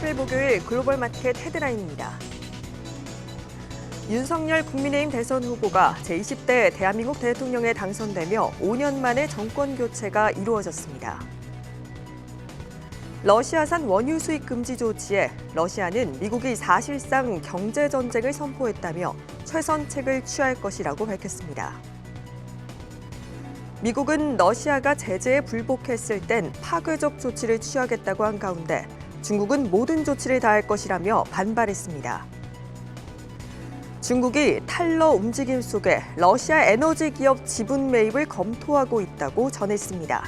30일 목요일 글로벌 마켓 헤드라인입니다. 윤석열 국민의힘 대선 후보가 제20대 대한민국 대통령에 당선되며 5년 만에 정권 교체가 이루어졌습니다. 러시아산 원유 수입 금지 조치에 러시아는 미국이 사실상 경제 전쟁을 선포했다며 최선책을 취할 것이라고 밝혔습니다. 미국은 러시아가 제재에 불복했을 땐 파괴적 조치를 취하겠다고 한 가운데 중국은 모든 조치를 다할 것이라며 반발했습니다. 중국이 탈러 움직임 속에 러시아 에너지 기업 지분 매입을 검토하고 있다고 전했습니다.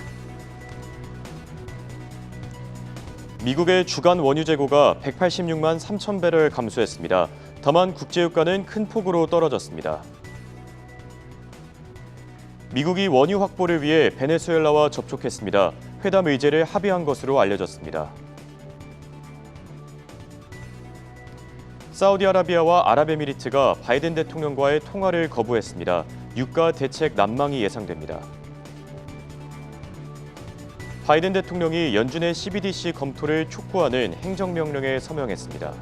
미국의 주간 원유 재고가 186만 3천 배럴 감소했습니다. 다만 국제유가는 큰 폭으로 떨어졌습니다. 미국이 원유 확보를 위해 베네수엘라와 접촉했습니다. 회담 의제를 합의한 것으로 알려졌습니다. 사우디아라비아와 아랍에미리트가 바이든 대통령과의 통화를 거부했습니다. 유가 대책 난망이 예상됩니다. 바이든 대통령이 연준의 CBDC 검토를 촉구하는 행정명령에 서명했습니다.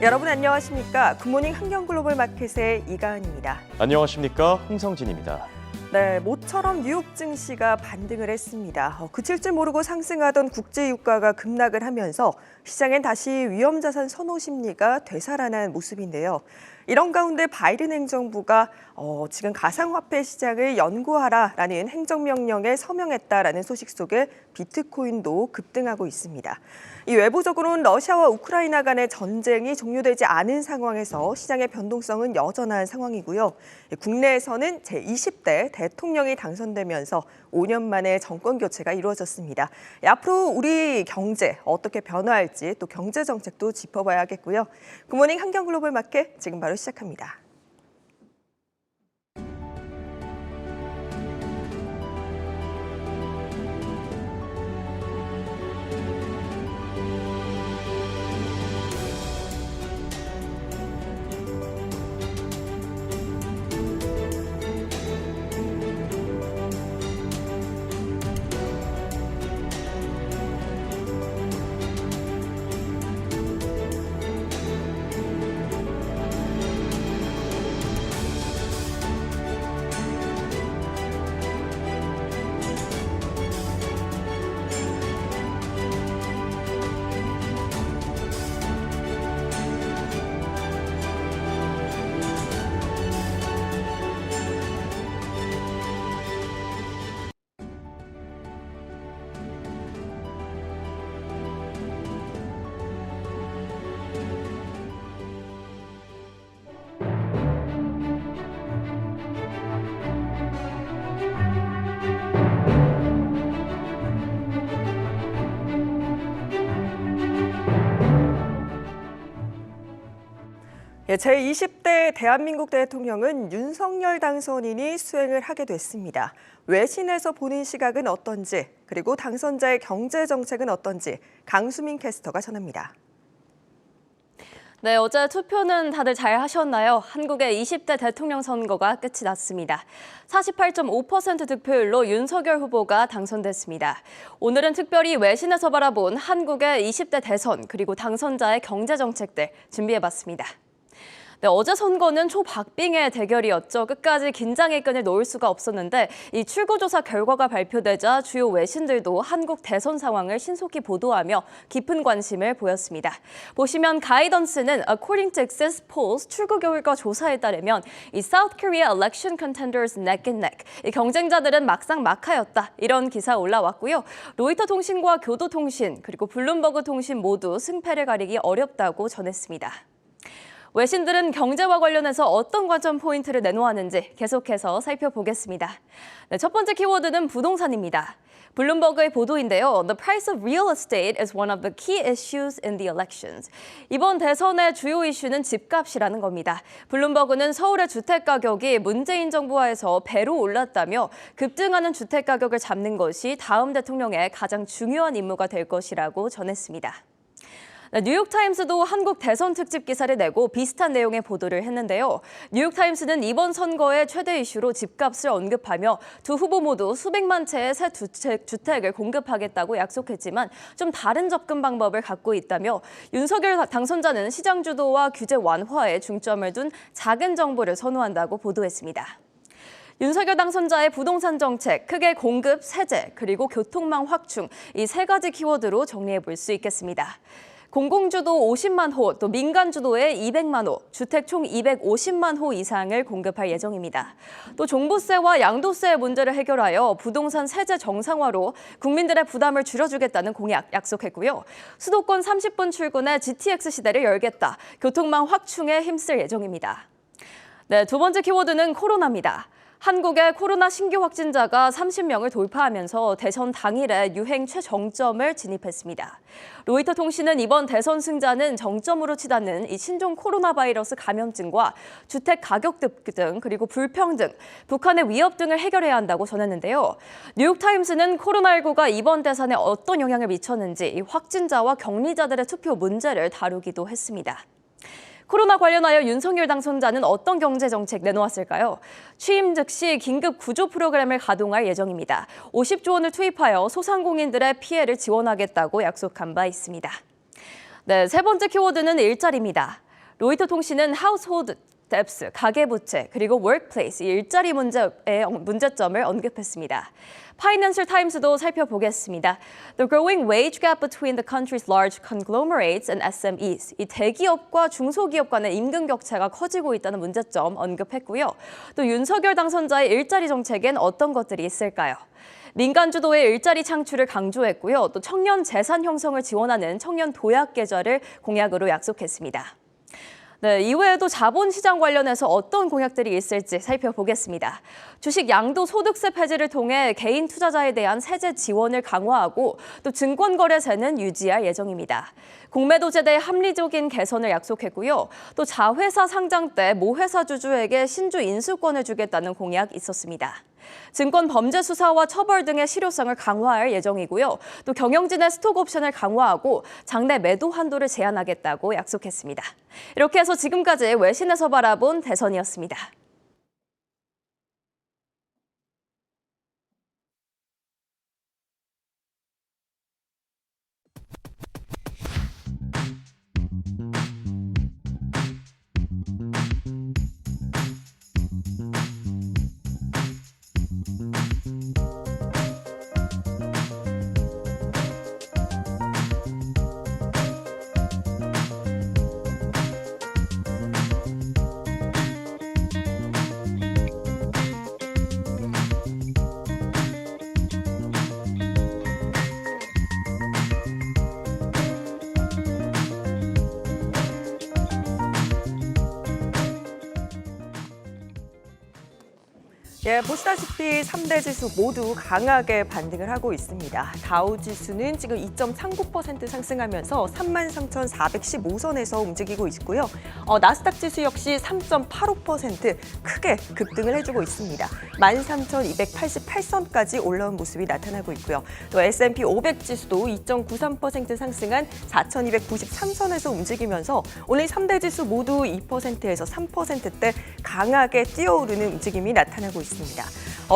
여러분 안녕하십니까? 굿모닝 환경글로벌 마켓의 이가은입니다. 안녕하십니까? 홍성진입니다. 네, 모처럼 뉴욕 증시가 반등을 했습니다. 그칠 줄 모르고 상승하던 국제유가가 급락을 하면서 시장엔 다시 위험자산 선호 심리가 되살아난 모습인데요. 이런 가운데 바이든 행정부가 지금 가상화폐 시장을 연구하라라는 행정명령에 서명했다라는 소식 속에 비트코인도 급등하고 있습니다. 이 외부적으로는 러시아와 우크라이나 간의 전쟁이 종료되지 않은 상황에서 시장의 변동성은 여전한 상황이고요. 국내에서는 제20대 대통령이 당선되면서 5년 만에 정권 교체가 이루어졌습니다. 앞으로 우리 경제 어떻게 변화할지 또 경제 정책도 짚어봐야겠고요. 굿모닝 환경글로벌 마켓 지금 바로 시작합니다. 제20대 대한민국 대통령은 윤석열 당선인이 수행을 하게 됐습니다. 외신에서 보는 시각은 어떤지, 그리고 당선자의 경제 정책은 어떤지 강수민 캐스터가 전합니다. 네, 어제 투표는 다들 잘 하셨나요? 한국의 20대 대통령 선거가 끝이 났습니다. 48.5% 득표율로 윤석열 후보가 당선됐습니다. 오늘은 특별히 외신에서 바라본 한국의 20대 대선 그리고 당선자의 경제 정책들 준비해봤습니다. 네, 어제 선거는 초박빙의 대결이었죠. 끝까지 긴장의 끈을 놓을 수가 없었는데 이 출구조사 결과가 발표되자 주요 외신들도 한국 대선 상황을 신속히 보도하며 깊은 관심을 보였습니다. 보시면 가이던스는 According to Exit Polls 출구 결과 조사에 따르면 이 South Korea election contenders neck and neck, 이 경쟁자들은 막상막하였다. 이런 기사 올라왔고요. 로이터 통신과 교도통신 그리고 블룸버그 통신 모두 승패를 가리기 어렵다고 전했습니다. 외신들은 경제와 관련해서 어떤 관점 포인트를 내놓았는지 계속해서 살펴보겠습니다. 네, 첫 번째 키워드는 부동산입니다. 블룸버그의 보도인데요. The price of real estate is one of the key issues in the elections. 이번 대선의 주요 이슈는 집값이라는 겁니다. 블룸버그는 서울의 주택 가격이 문재인 정부하에서 배로 올랐다며 급등하는 주택 가격을 잡는 것이 다음 대통령의 가장 중요한 임무가 될 것이라고 전했습니다. 뉴욕타임스도 한국 대선 특집 기사를 내고 비슷한 내용의 보도를 했는데요. 뉴욕타임스는 이번 선거의 최대 이슈로 집값을 언급하며 두 후보 모두 수백만 채의 새 주택을 공급하겠다고 약속했지만 좀 다른 접근 방법을 갖고 있다며 윤석열 당선자는 시장 주도와 규제 완화에 중점을 둔 작은 정부를 선호한다고 보도했습니다. 윤석열 당선자의 부동산 정책, 크게 공급, 세제, 그리고 교통망 확충, 이 세 가지 키워드로 정리해 볼 수 있겠습니다. 공공주도 50만 호, 또 민간주도의 200만 호, 주택 총 250만 호 이상을 공급할 예정입니다. 또 종부세와 양도세 문제를 해결하여 부동산 세제 정상화로 국민들의 부담을 줄여주겠다는 공약 약속했고요. 수도권 30분 출근에 GTX 시대를 열겠다, 교통망 확충에 힘쓸 예정입니다. 네, 두 번째 키워드는 코로나입니다. 한국의 코로나 신규 확진자가 30명을 돌파하면서 대선 당일에 유행 최정점을 진입했습니다. 로이터 통신은 이번 대선 승자는 정점으로 치닫는 이 신종 코로나 바이러스 감염증과 주택 가격 급등, 그리고 불평등, 북한의 위협 등을 해결해야 한다고 전했는데요. 뉴욕타임스는 코로나19가 이번 대선에 어떤 영향을 미쳤는지 이 확진자와 격리자들의 투표 문제를 다루기도 했습니다. 코로나 관련하여 윤석열 당선자는 어떤 경제 정책 내놓았을까요? 취임 즉시 긴급 구조 프로그램을 가동할 예정입니다. 50조 원을 투입하여 소상공인들의 피해를 지원하겠다고 약속한 바 있습니다. 네, 세 번째 키워드는 일자리입니다. 로이터 통신은 household debts, 가계부채, 그리고 workplace, 일자리 문제의 문제점을 언급했습니다. 파이낸셜 타임스도 살펴보겠습니다. The growing wage gap between the country's large conglomerates and SMEs. 이 대기업과 중소기업 간의 임금 격차가 커지고 있다는 문제점 언급했고요. 또 윤석열 당선자의 일자리 정책엔 어떤 것들이 있을까요? 민간 주도의 일자리 창출을 강조했고요. 또 청년 재산 형성을 지원하는 청년 도약 계좌를 공약으로 약속했습니다. 네, 이외에도 자본시장 관련해서 어떤 공약들이 있을지 살펴보겠습니다. 주식 양도소득세 폐지를 통해 개인 투자자에 대한 세제 지원을 강화하고 또 증권거래세는 유지할 예정입니다. 공매도제도의 합리적인 개선을 약속했고요. 또 자회사 상장 때 모회사 주주에게 신주 인수권을 주겠다는 공약 있었습니다. 증권 범죄 수사와 처벌 등의 실효성을 강화할 예정이고요. 또 경영진의 스톡 옵션을 강화하고 장내 매도 한도를 제한하겠다고 약속했습니다. 이렇게 해서 지금까지 외신에서 바라본 대선이었습니다. 예, 보시다시피 3대 지수 모두 강하게 반등을 하고 있습니다. 다우 지수는 지금 2.39% 상승하면서 33,415선에서 움직이고 있고요. 나스닥 지수 역시 3.85% 크게 급등을 해주고 있습니다. 13,288선까지 올라온 모습이 나타나고 있고요. 또 S&P 500 지수도 2.93% 상승한 4,293선에서 움직이면서 오늘 3대 지수 모두 2%에서 3%대 강하게 뛰어오르는 움직임이 나타나고 있습니다.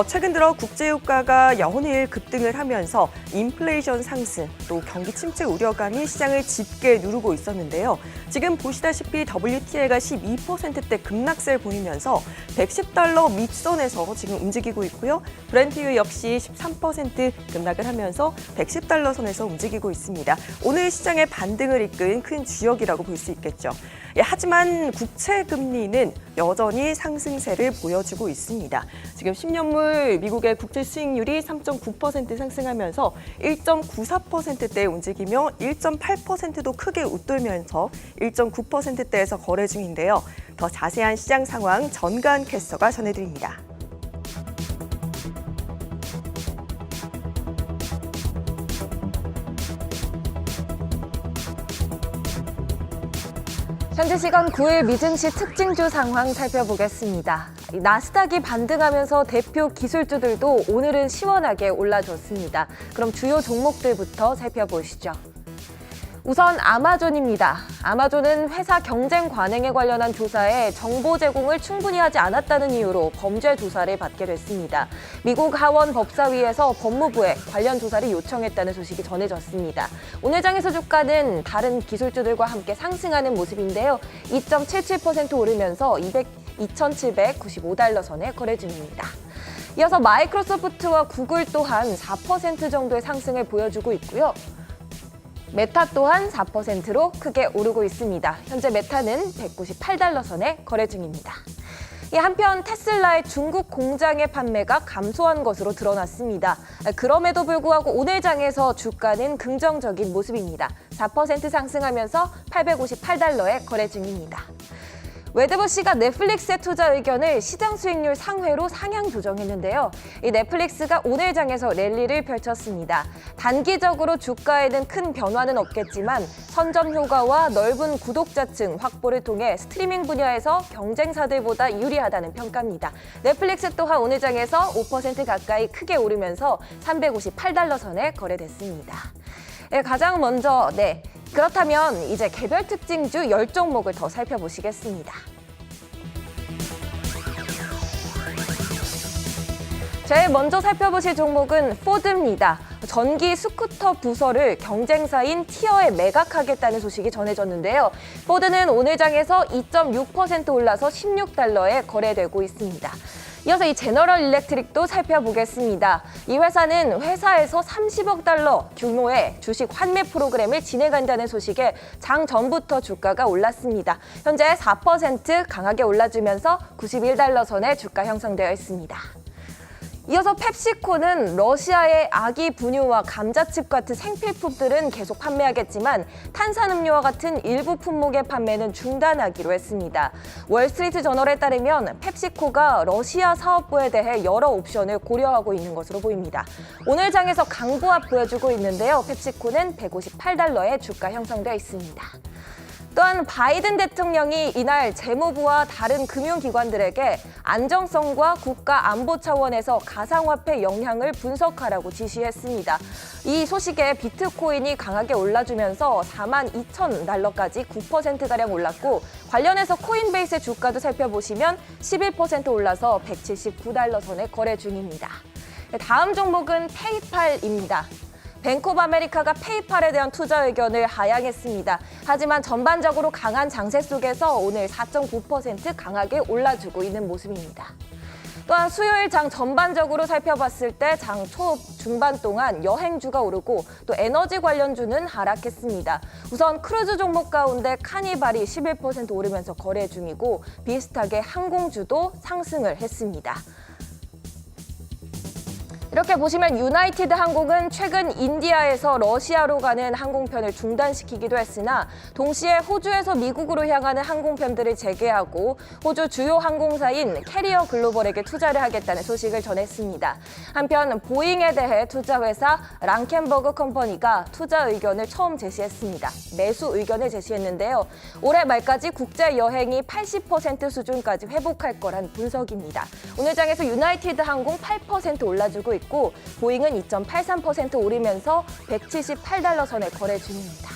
최근 들어 국제유가가 연일 급등을 하면서 인플레이션 상승, 또 경기 침체 우려감이 시장을 짙게 누르고 있었는데요. 지금 보시다시피 WTI가 12%대 급락세를 보이면서 110달러 밑선에서 지금 움직이고 있고요. 브렌트유 역시 13% 급락을 하면서 110달러 선에서 움직이고 있습니다. 오늘 시장의 반등을 이끈 큰 주역이라고 볼 수 있겠죠. 하지만 국채 금리는 여전히 상승세를 보여주고 있습니다. 지금 10년물 미국의 국채 수익률이 3.9% 상승하면서 1.94%대에 움직이며 1.8%도 크게 웃돌면서 1.9%대에서 거래 중인데요. 더 자세한 시장 상황 전가은 캐스터가 전해드립니다. 현재 시간 9일 미증시 특징주 상황 살펴보겠습니다. 나스닥이 반등하면서 대표 기술주들도 오늘은 시원하게 올라줬습니다. 그럼 주요 종목들부터 살펴보시죠. 우선 아마존입니다. 아마존은 회사 경쟁 관행에 관련한 조사에 정보 제공을 충분히 하지 않았다는 이유로 범죄 조사를 받게 됐습니다. 미국 하원 법사위에서 법무부에 관련 조사를 요청했다는 소식이 전해졌습니다. 오늘 장에서 주가는 다른 기술주들과 함께 상승하는 모습인데요. 2.77% 오르면서 2,795달러 선에 거래 중입니다. 이어서 마이크로소프트와 구글 또한 4% 정도의 상승을 보여주고 있고요. 메타 또한 4%로 크게 오르고 있습니다. 현재 메타는 198달러 선에 거래 중입니다. 한편 테슬라의 중국 공장의 판매가 감소한 것으로 드러났습니다. 그럼에도 불구하고 오늘 장에서 주가는 긍정적인 모습입니다. 4% 상승하면서 858달러에 거래 중입니다. 웨드부시가 넷플릭스의 투자 의견을 시장 수익률 상회로 상향 조정했는데요. 이 넷플릭스가 오늘 장에서 랠리를 펼쳤습니다. 단기적으로 주가에는 큰 변화는 없겠지만 선점 효과와 넓은 구독자층 확보를 통해 스트리밍 분야에서 경쟁사들보다 유리하다는 평가입니다. 넷플릭스 또한 오늘 장에서 5% 가까이 크게 오르면서 358달러 선에 거래됐습니다. 가장 먼저 그렇다면 이제 개별 특징주 10종목을 더 살펴보시겠습니다. 제일 먼저 살펴보실 종목은 포드입니다. 전기 스쿠터 부서를 경쟁사인 티어에 매각하겠다는 소식이 전해졌는데요. 포드는 오늘 장에서 2.6% 올라서 16달러에 거래되고 있습니다. 이어서 이 제너럴 일렉트릭도 살펴보겠습니다. 이 회사는 회사에서 30억 달러 규모의 주식 환매 프로그램을 진행한다는 소식에 장 전부터 주가가 올랐습니다. 현재 4% 강하게 올라주면서 91달러 선에 주가 형성되어 있습니다. 이어서 펩시코는 러시아의 아기 분유와 감자칩 같은 생필품들은 계속 판매하겠지만 탄산음료와 같은 일부 품목의 판매는 중단하기로 했습니다. 월스트리트 저널에 따르면 펩시코가 러시아 사업부에 대해 여러 옵션을 고려하고 있는 것으로 보입니다. 오늘 장에서 강보합 보여주고 있는데요. 펩시코는 158달러에 주가 형성되어 있습니다. 또한 바이든 대통령이 이날 재무부와 다른 금융기관들에게 안정성과 국가 안보 차원에서 가상화폐 영향을 분석하라고 지시했습니다. 이 소식에 비트코인이 강하게 올라주면서 42,000달러까지 9%가량 올랐고 관련해서 코인베이스의 주가도 살펴보시면 11% 올라서 179달러 선에 거래 중입니다. 다음 종목은 페이팔입니다. 뱅크 오브 아메리카가 페이팔에 대한 투자 의견을 하향했습니다. 하지만 전반적으로 강한 장세 속에서 오늘 4.9% 강하게 올라주고 있는 모습입니다. 또한 수요일 장 전반적으로 살펴봤을 때 장 초 중반 동안 여행주가 오르고 또 에너지 관련주는 하락했습니다. 우선 크루즈 종목 가운데 카니발이 11% 오르면서 거래 중이고 비슷하게 항공주도 상승을 했습니다. 이렇게 보시면 유나이티드 항공은 최근 인디아에서 러시아로 가는 항공편을 중단시키기도 했으나 동시에 호주에서 미국으로 향하는 항공편들을 재개하고 호주 주요 항공사인 캐리어 글로벌에게 투자를 하겠다는 소식을 전했습니다. 한편 보잉에 대해 투자회사 랑켄버그 컴퍼니가 투자 의견을 처음 제시했습니다. 매수 의견을 제시했는데요. 올해 말까지 국제 여행이 80% 수준까지 회복할 거란 분석입니다. 오늘 장에서 유나이티드 항공 8% 올라주고 있고 보잉은 2.83% 오르면서 178달러 선에 거래 중입니다.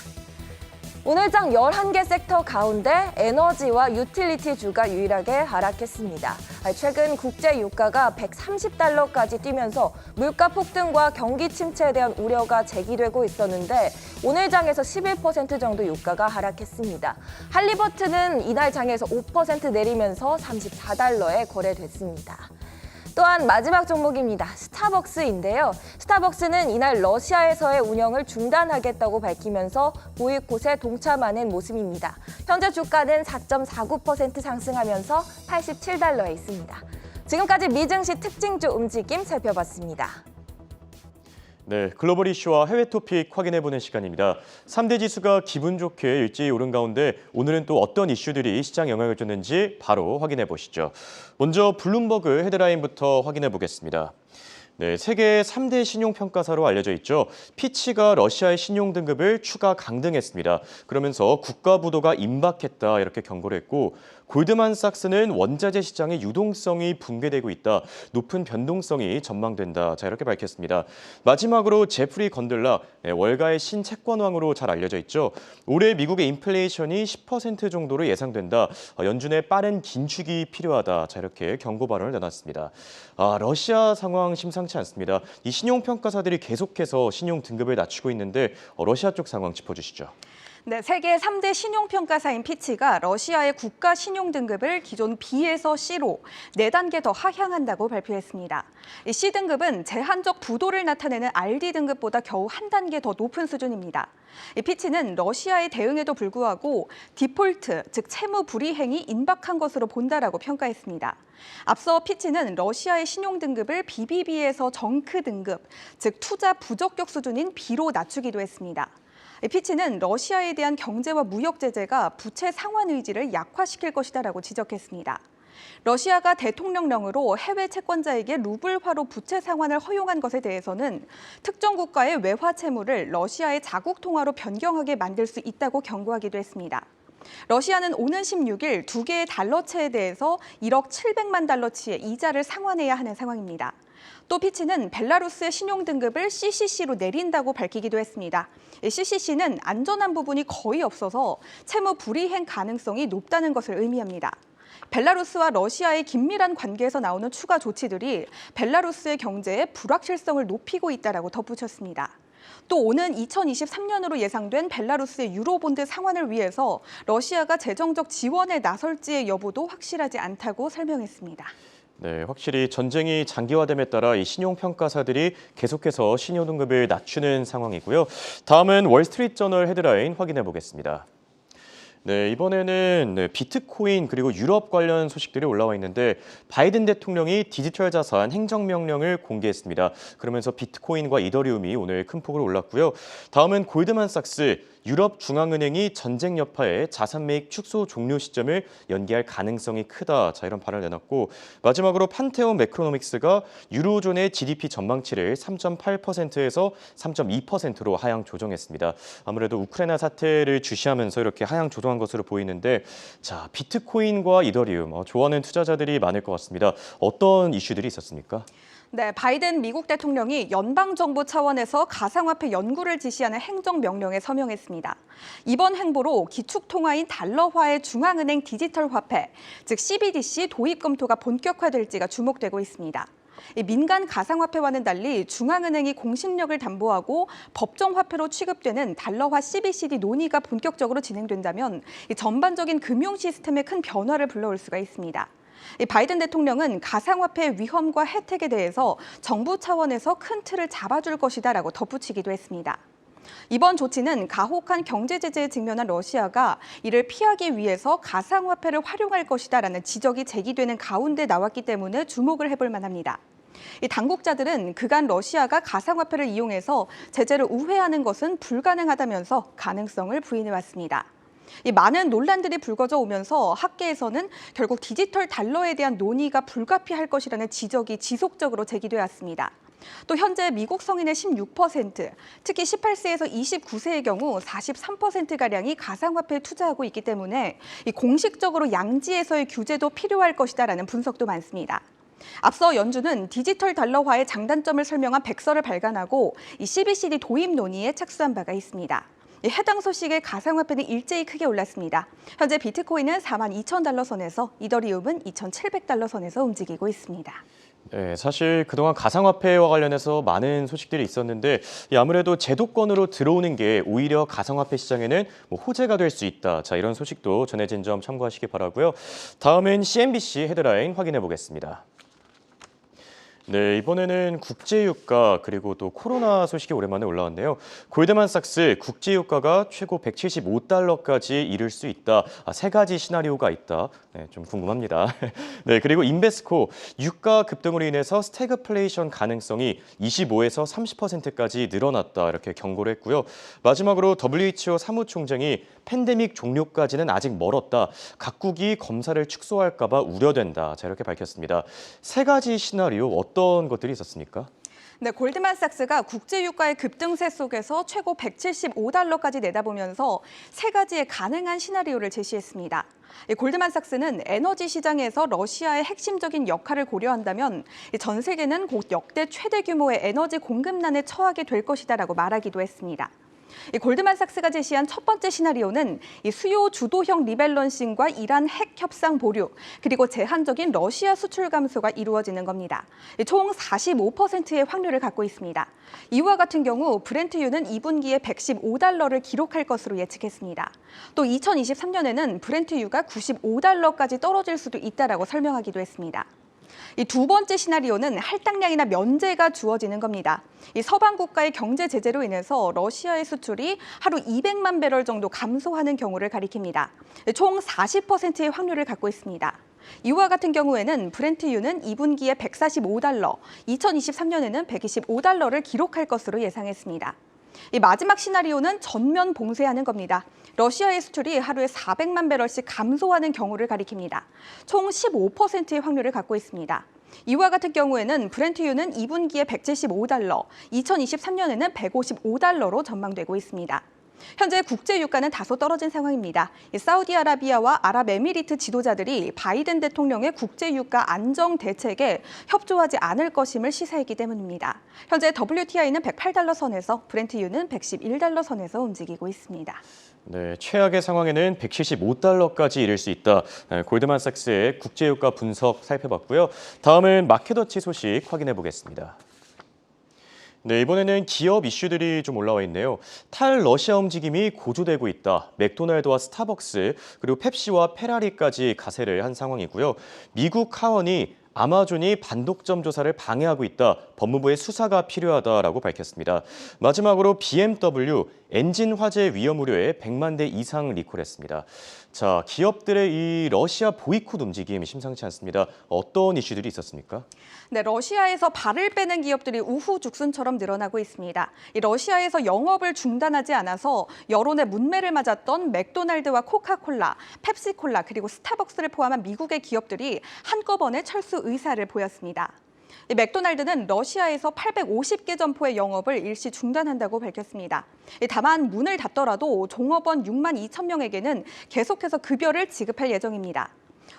오늘 장 11개 섹터 가운데 에너지와 유틸리티주가 유일하게 하락했습니다. 최근 국제 유가가 130달러까지 뛰면서 물가 폭등과 경기 침체에 대한 우려가 제기되고 있었는데 오늘 장에서 11% 정도 유가가 하락했습니다. 할리버튼은 이날 장에서 5% 내리면서 34달러에 거래됐습니다. 또한 마지막 종목입니다. 스타벅스인데요. 스타벅스는 이날 러시아에서의 운영을 중단하겠다고 밝히면서 보이콧에 동참하는 모습입니다. 현재 주가는 4.49% 상승하면서 87달러에 있습니다. 지금까지 미증시 특징주 움직임 살펴봤습니다. 네, 글로벌 이슈와 해외 토픽 확인해보는 시간입니다. 3대 지수가 기분 좋게 일제히 오른 가운데 오늘은 또 어떤 이슈들이 시장 영향을 줬는지 바로 확인해 보시죠. 먼저 블룸버그 헤드라인부터 확인해 보겠습니다. 네, 세계 3대 신용평가사로 알려져 있죠. 피치가 러시아의 신용 등급을 추가 강등했습니다. 그러면서 국가 부도가 임박했다 이렇게 경고를 했고 골드만삭스는 원자재 시장의 유동성이 붕괴되고 있다. 높은 변동성이 전망된다. 자, 이렇게 밝혔습니다. 마지막으로 제프리 건들락, 월가의 신채권왕으로 잘 알려져 있죠. 올해 미국의 인플레이션이 10% 정도로 예상된다. 연준의 빠른 긴축이 필요하다. 자, 이렇게 경고 발언을 내놨습니다. 러시아 상황 심상치 않습니다. 이 신용평가사들이 계속해서 신용 등급을 낮추고 있는데 러시아 쪽 상황 짚어주시죠. 네, 세계 3대 신용평가사인 피치가 러시아의 국가 신용 등급을 기존 B에서 C로 4단계 더 하향한다고 발표했습니다. 이 C 등급은 제한적 부도를 나타내는 RD 등급보다 겨우 한 단계 더 높은 수준입니다. 이 피치는 러시아의 대응에도 불구하고 디폴트, 즉 채무 불이행이 임박한 것으로 본다라고 평가했습니다. 앞서 피치는 러시아의 신용 등급을 BBB에서 정크 등급, 즉 투자 부적격 수준인 B로 낮추기도 했습니다. 피치는 러시아에 대한 경제와 무역 제재가 부채 상환 의지를 약화시킬 것이다라고 지적했습니다. 러시아가 대통령령으로 해외 채권자에게 루블화로 부채 상환을 허용한 것에 대해서는 특정 국가의 외화 채무를 러시아의 자국 통화로 변경하게 만들 수 있다고 경고하기도 했습니다. 러시아는 오는 16일 2개의 달러채에 대해서 1억 700만 달러치의 이자를 상환해야 하는 상황입니다. 또 피치는 벨라루스의 신용 등급을 CCC로 내린다고 밝히기도 했습니다. CCC는 안전한 부분이 거의 없어서 채무 불이행 가능성이 높다는 것을 의미합니다. 벨라루스와 러시아의 긴밀한 관계에서 나오는 추가 조치들이 벨라루스의 경제에 불확실성을 높이고 있다라고 덧붙였습니다. 또 오는 2023년으로 예상된 벨라루스의 유로본드 상환을 위해서 러시아가 재정적 지원에 나설지의 여부도 확실하지 않다고 설명했습니다. 네, 확실히 전쟁이 장기화됨에 따라 이 신용평가사들이 계속해서 신용등급을 낮추는 상황이고요. 다음은 월스트리트저널 헤드라인 확인해 보겠습니다. 네, 이번에는 비트코인 그리고 유럽 관련 소식들이 올라와 있는데 바이든 대통령이 디지털 자산 행정명령을 공개했습니다. 그러면서 비트코인과 이더리움이 오늘 큰 폭으로 올랐고요. 다음은 골드만삭스, 유럽 중앙은행이 전쟁 여파에 자산 매입 축소 종료 시점을 연기할 가능성이 크다. 자, 이런 발언을 내놨고 마지막으로 판테온 매크로노믹스가 유로존의 GDP 전망치를 3.8%에서 3.2%로 하향 조정했습니다. 아무래도 우크라이나 사태를 주시하면서 이렇게 하향 조정한 것으로 보이는데 자, 비트코인과 이더리움 좋아하는 투자자들이 많을 것 같습니다. 어떤 이슈들이 있었습니까? 네, 바이든 미국 대통령이 연방정부 차원에서 가상화폐 연구를 지시하는 행정명령에 서명했습니다. 이번 행보로 기축통화인 달러화의 중앙은행 디지털 화폐, 즉 CBDC 도입 검토가 본격화될지가 주목되고 있습니다. 민간 가상화폐와는 달리 중앙은행이 공신력을 담보하고 법정화폐로 취급되는 달러화 CBCD 논의가 본격적으로 진행된다면 전반적인 금융 시스템에 큰 변화를 불러올 수가 있습니다. 바이든 대통령은 가상화폐의 위험과 혜택에 대해서 정부 차원에서 큰 틀을 잡아줄 것이다라고 덧붙이기도 했습니다. 이번 조치는 가혹한 경제 제재에 직면한 러시아가 이를 피하기 위해서 가상화폐를 활용할 것이다라는 지적이 제기되는 가운데 나왔기 때문에 주목을 해볼 만합니다. 이 당국자들은 그간 러시아가 가상화폐를 이용해서 제재를 우회하는 것은 불가능하다면서 가능성을 부인해왔습니다. 이 많은 논란들이 불거져 오면서 학계에서는 결국 디지털 달러에 대한 논의가 불가피할 것이라는 지적이 지속적으로 제기돼 왔습니다. 또 현재 미국 성인의 16%, 특히 18세에서 29세의 경우 43%가량이 가상화폐에 투자하고 있기 때문에 이 공식적으로 양지에서의 규제도 필요할 것이다라는 분석도 많습니다. 앞서 연준은 디지털 달러화의 장단점을 설명한 백서를 발간하고 이 CBCD 도입 논의에 착수한 바가 있습니다. 해당 소식에 가상화폐는 일제히 크게 올랐습니다. 현재 비트코인은 42,000달러 선에서 이더리움은 2,700달러 선에서 움직이고 있습니다. 네, 사실 그동안 가상화폐와 관련해서 많은 소식들이 있었는데 아무래도 제도권으로 들어오는 게 오히려 가상화폐 시장에는 호재가 될 수 있다. 자, 이런 소식도 전해진 점 참고하시기 바라고요. 다음은 CNBC 헤드라인 확인해 보겠습니다. 네, 이번에는 국제유가 그리고 또 코로나 소식이 오랜만에 올라왔네요. 골드만삭스 국제유가가 최고 175달러까지 이를 수 있다. 세 가지 시나리오가 있다. 네, 좀 궁금합니다. 네, 그리고 인베스코 유가 급등으로 인해서 스태그플레이션 가능성이 25에서 30%까지 늘어났다. 이렇게 경고를 했고요. 마지막으로 WHO 사무총장이 팬데믹 종료까지는 아직 멀었다. 각국이 검사를 축소할까 봐 우려된다. 자, 이렇게 밝혔습니다. 세 가지 시나리오 어떤 것들이 있었습니까? 네, 골드만삭스가 국제유가의 급등세 속에서 최고 175달러까지 내다보면서 세 가지의 가능한 시나리오를 제시했습니다. 골드만삭스는 에너지 시장에서 러시아의 핵심적인 역할을 고려한다면 전 세계는 곧 역대 최대 규모의 에너지 공급난에 처하게 될 것이다라고 말하기도 했습니다. 골드만삭스가 제시한 첫 번째 시나리오는 수요 주도형 리밸런싱과 이란 핵 협상 보류, 그리고 제한적인 러시아 수출 감소가 이루어지는 겁니다. 총 45%의 확률을 갖고 있습니다. 이와 같은 경우 브렌트유는 2분기에 115달러를 기록할 것으로 예측했습니다. 또 2023년에는 브렌트유가 95달러까지 떨어질 수도 있다라고 설명하기도 했습니다. 이 두 번째 시나리오는 할당량이나 면제가 주어지는 겁니다. 이 서방 국가의 경제 제재로 인해서 러시아의 수출이 하루 200만 배럴 정도 감소하는 경우를 가리킵니다. 총 40%의 확률을 갖고 있습니다. 이와 같은 경우에는 브렌트유는 2분기에 145달러, 2023년에는 125달러를 기록할 것으로 예상했습니다. 이 마지막 시나리오는 전면 봉쇄하는 겁니다. 러시아의 수출이 하루에 400만 배럴씩 감소하는 경우를 가리킵니다. 총 15%의 확률을 갖고 있습니다. 이와 같은 경우에는 브렌트유는 2분기에 175달러, 2023년에는 155달러로 전망되고 있습니다. 현재 국제유가는 다소 떨어진 상황입니다. 사우디아라비아와 아랍에미리트 지도자들이 바이든 대통령의 국제유가 안정 대책에 협조하지 않을 것임을 시사했기 때문입니다. 현재 WTI는 108달러 선에서 브렌트유는 111달러 선에서 움직이고 있습니다. 네, 최악의 상황에는 175달러까지 이를 수 있다. 골드만삭스의 국제유가 분석 살펴봤고요. 다음은 마켓워치 소식 확인해 보겠습니다. 네, 이번에는 기업 이슈들이 좀 올라와 있네요. 탈러시아 움직임이 고조되고 있다. 맥도날드와 스타벅스, 그리고 펩시와 페라리까지 가세를 한 상황이고요. 미국 하원이 아마존이 반독점 조사를 방해하고 있다. 법무부의 수사가 필요하다라고 밝혔습니다. 마지막으로 BMW 엔진 화재 위험 우려에 100만 대 이상 리콜했습니다. 자, 기업들의 이 러시아 보이콧 움직임 심상치 않습니다. 어떤 이슈들이 있었습니까? 네, 러시아에서 발을 빼는 기업들이 우후죽순처럼 늘어나고 있습니다. 이 러시아에서 영업을 중단하지 않아서 여론의 문매를 맞았던 맥도날드와 코카콜라, 펩시콜라 그리고 스타벅스를 포함한 미국의 기업들이 한꺼번에 철수 의사를 보였습니다. 이 맥도날드는 러시아에서 850개 점포의 영업을 일시 중단한다고 밝혔습니다. 다만 문을 닫더라도 종업원 6만 2천 명에게는 계속해서 급여를 지급할 예정입니다.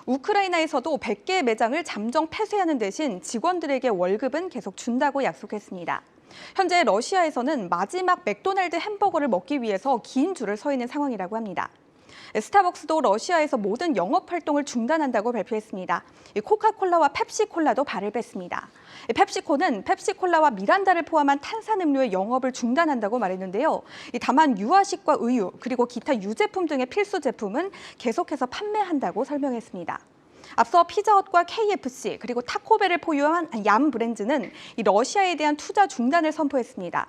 우크라이나에서도 100개의 매장을 잠정 폐쇄하는 대신 직원들에게 월급은 계속 준다고 약속했습니다. 현재 러시아에서는 마지막 맥도날드 햄버거를 먹기 위해서 긴 줄을 서 있는 상황이라고 합니다. 스타벅스도 러시아에서 모든 영업 활동을 중단한다고 발표했습니다. 코카콜라와 펩시콜라도 발을 뺐습니다. 펩시코는 펩시콜라와 미란다를 포함한 탄산음료의 영업을 중단한다고 말했는데요. 다만 유아식과 우유 그리고 기타 유제품 등의 필수 제품은 계속해서 판매한다고 설명했습니다. 앞서 피자헛과 KFC 그리고 타코벨을 포유한 얌 브랜드는 러시아에 대한 투자 중단을 선포했습니다.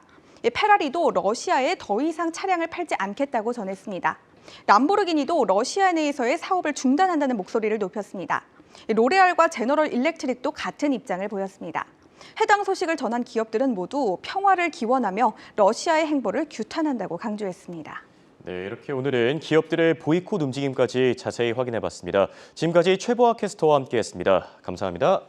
페라리도 러시아에 더 이상 차량을 팔지 않겠다고 전했습니다. 람보르기니도 러시아 내에서의 사업을 중단한다는 목소리를 높였습니다. 로레알과 제너럴 일렉트릭도 같은 입장을 보였습니다. 해당 소식을 전한 기업들은 모두 평화를 기원하며 러시아의 행보를 규탄한다고 강조했습니다. 네, 이렇게 오늘은 기업들의 보이콧 움직임까지 자세히 확인해봤습니다. 지금까지 최보아 캐스터와 함께했습니다. 감사합니다.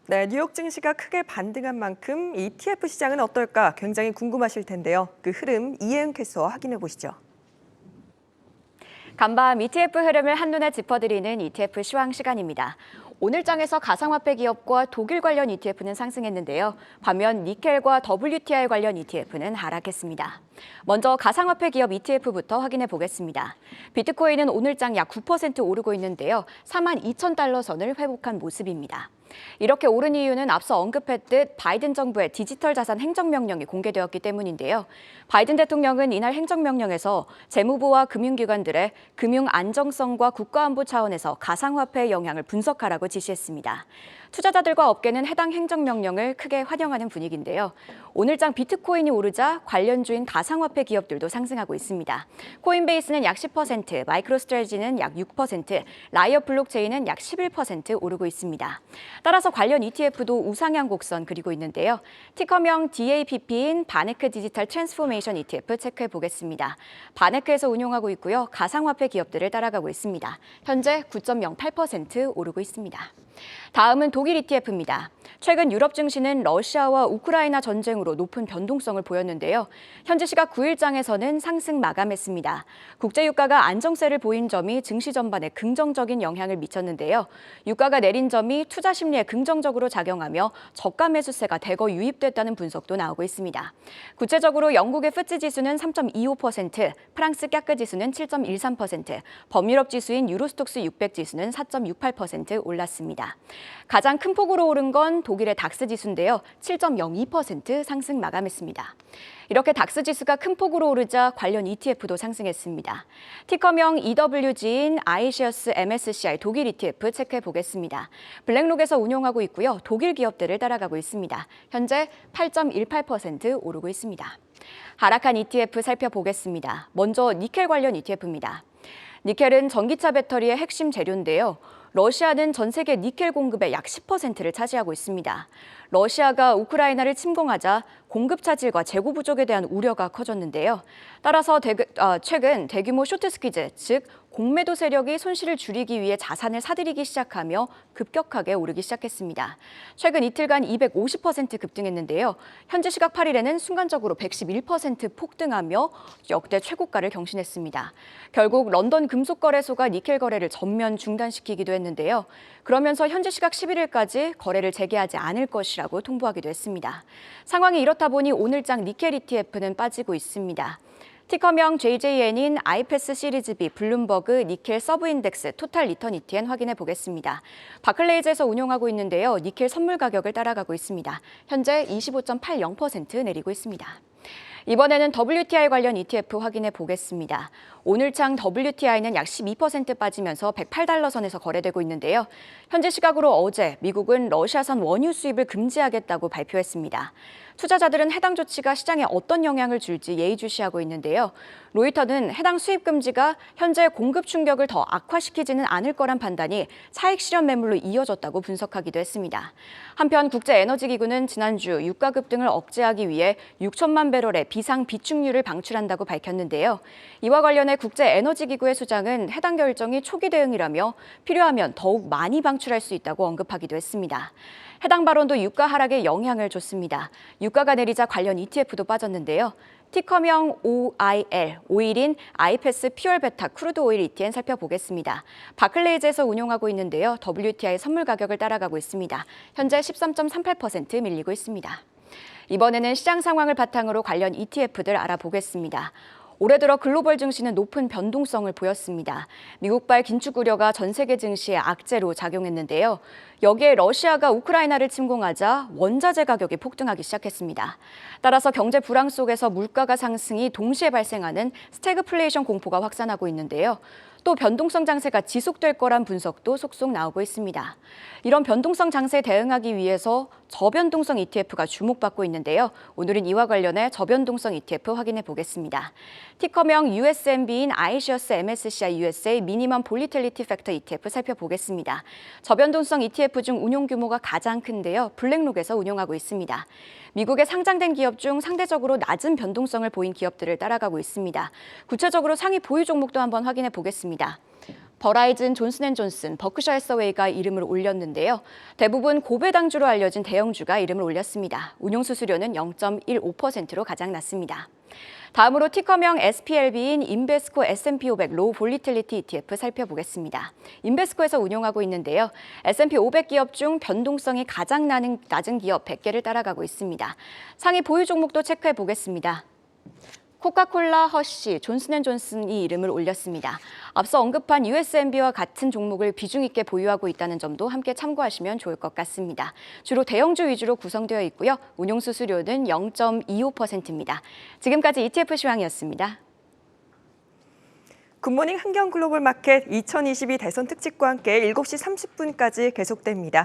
네, 뉴욕 증시가 크게 반등한 만큼 ETF 시장은 어떨까 굉장히 궁금하실 텐데요. 그 흐름 이혜은 캐스터와 확인해 보시죠. 간밤 ETF 흐름을 한눈에 짚어드리는 ETF 시황 시간입니다. 오늘 장에서 가상화폐 기업과 독일 관련 ETF는 상승했는데요. 반면 니켈과 WTI 관련 ETF는 하락했습니다. 먼저 가상화폐 기업 ETF부터 확인해 보겠습니다. 비트코인은 오늘 장 약 9% 오르고 있는데요. 42,000달러 선을 회복한 모습입니다. 이렇게 오른 이유는 앞서 언급했듯 바이든 정부의 디지털 자산 행정명령이 공개되었기 때문인데요. 바이든 대통령은 이날 행정명령에서 재무부와 금융기관들의 금융 안정성과 국가안보 차원에서 가상화폐의 영향을 분석하라고 지시했습니다. 투자자들과 업계는 해당 행정명령을 크게 환영하는 분위기인데요. 오늘장 비트코인이 오르자 관련주인 가상화폐 기업들도 상승하고 있습니다. 코인베이스는 약 10%, 마이크로스트래지는 약 6%, 라이엇 블록체인은 약 11% 오르고 있습니다. 따라서 관련 ETF도 우상향 곡선 그리고 있는데요. 티커명 DAPP인 바네크 디지털 트랜스포메이션 ETF 체크해 보겠습니다. 바네크에서 운용하고 있고요. 가상화폐 기업들을 따라가고 있습니다. 현재 9.08% 오르고 있습니다. 다음은 독일 ETF입니다. 최근 유럽 증시는 러시아와 우크라이나 전쟁으로 높은 변동성을 보였는데요. 현지 시각 9일장에서는 상승 마감했습니다. 국제유가가 안정세를 보인 점이 증시 전반에 긍정적인 영향을 미쳤는데요. 유가가 내린 점이 투자 심리에 긍정적으로 작용하며 저가 매수세가 대거 유입됐다는 분석도 나오고 있습니다. 구체적으로 영국의 FTSE 지수는 3.25%, 프랑스 CAC 지수는 7.13%, 범유럽 지수인 유로스톡스 600 지수는 4.68% 올랐습니다. 가장 큰 폭으로 오른 건 독일의 닥스 지수인데요. 7.02% 상승 마감했습니다. 이렇게 닥스 지수가 큰 폭으로 오르자 관련 ETF도 상승했습니다. 티커명 EWG인 iShares MSCI 독일 ETF 체크해 보겠습니다. 블랙록에서 운용하고 있고요. 독일 기업들을 따라가고 있습니다. 현재 8.18% 오르고 있습니다. 하락한 ETF 살펴보겠습니다. 먼저 니켈 관련 ETF입니다. 니켈은 전기차 배터리의 핵심 재료인데요. 러시아는 전 세계 니켈 공급의 약 10%를 차지하고 있습니다. 러시아가 우크라이나를 침공하자 공급 차질과 재고 부족에 대한 우려가 커졌는데요. 따라서 최근 대규모 쇼트 스퀴즈, 즉 공매도 세력이 손실을 줄이기 위해 자산을 사들이기 시작하며 급격하게 오르기 시작했습니다. 최근 이틀간 250% 급등했는데요. 현지 시각 8일에는 순간적으로 111% 폭등하며 역대 최고가를 경신했습니다. 결국 런던 금속거래소가 니켈 거래를 전면 중단시키기도 했는데요. 그러면서 현지 시각 11일까지 거래를 재개하지 않을 것이라고 통보하기도 했습니다. 상황이 이렇다 보니 오늘장 니켈 ETF는 빠지고 있습니다. 티커명 JJN인 아이패스 시리즈 B 블룸버그 니켈 서브인덱스 토탈 리턴 ETN 확인해 보겠습니다. 바클레이즈에서 운용하고 있는데요. 니켈 선물 가격을 따라가고 있습니다. 현재 25.80% 내리고 있습니다. 이번에는 WTI 관련 ETF 확인해 보겠습니다. 오늘장 WTI는 약 12% 빠지면서 108달러 선에서 거래되고 있는데요. 현지 시각으로 어제 미국은 러시아산 원유 수입을 금지하겠다고 발표했습니다. 투자자들은 해당 조치가 시장에 어떤 영향을 줄지 예의주시하고 있는데요. 로이터는 해당 수입 금지가 현재 공급 충격을 더 악화시키지는 않을 거란 판단이 차익 실현 매물로 이어졌다고 분석하기도 했습니다. 한편 국제에너지기구는 지난주 유가 급등을 억제하기 위해 6천만 배럴의 비상 비축유를 방출한다고 밝혔는데요. 이와 관련해 국제에너지기구의 수장은 해당 결정이 초기 대응이라며 필요하면 더욱 많이 방출할 수 있다고 언급하기도 했습니다. 해당 발언도 유가 하락에 영향을 줬습니다. 유가가 내리자 관련 ETF도 빠졌는데요. 티커명 OIL, 오일인 아이패스 퓨얼 베타 크루드 오일 ETN 살펴보겠습니다. 바클레이즈에서 운용하고 있는데요. WTI 선물 가격을 따라가고 있습니다. 현재 13.38% 밀리고 있습니다. 이번에는 시장 상황을 바탕으로 관련 ETF들 알아보겠습니다. 올해 들어 글로벌 증시는 높은 변동성을 보였습니다. 미국발 긴축 우려가 전 세계 증시에 악재로 작용했는데요. 여기에 러시아가 우크라이나를 침공하자 원자재 가격이 폭등하기 시작했습니다. 따라서 경제 불황 속에서 물가가 상승이 동시에 발생하는 스태그플레이션 공포가 확산하고 있는데요. 또 변동성 장세가 지속될 거란 분석도 속속 나오고 있습니다. 이런 변동성 장세에 대응하기 위해서 저변동성 ETF가 주목받고 있는데요. 오늘은 이와 관련해 저변동성 ETF 확인해 보겠습니다. 티커명 USMB인 iShares MSCI USA 미니멈 볼리틸리티 팩터 ETF 살펴보겠습니다. 저변동성 ETF 중 운용 규모가 가장 큰데요. 블랙록에서 운용하고 있습니다. 미국에 상장된 기업 중 상대적으로 낮은 변동성을 보인 기업들을 따라가고 있습니다. 구체적으로 상위 보유 종목도 한번 확인해 보겠습니다. 버라이즌, 존슨앤존슨, 버크셔 해서웨이가 이름을 올렸는데요. 대부분 고배당주로 알려진 대형주가 이름을 올렸습니다. 운용 수수료는 0.15%로 가장 낮습니다. 다음으로 티커명 SPLB인 인베스코 S&P 500 로우 볼리틸리티 ETF 살펴보겠습니다. 인베스코에서 운용하고 있는데요. S&P 500 기업 중 변동성이 가장 낮은 기업 100개를 따라가고 있습니다. 상위 보유 종목도 체크해 보겠습니다. 코카콜라, 허쉬, 존슨앤존슨이 이름을 올렸습니다. 앞서 언급한 USMB와 같은 종목을 비중 있게 보유하고 있다는 점도 함께 참고하시면 좋을 것 같습니다. 주로 대형주 위주로 구성되어 있고요. 운용 수수료는 0.25%입니다. 지금까지 ETF 시황이었습니다. 굿모닝 한경글로벌마켓 2022 대선 특집과 함께 7시 30분까지 계속됩니다.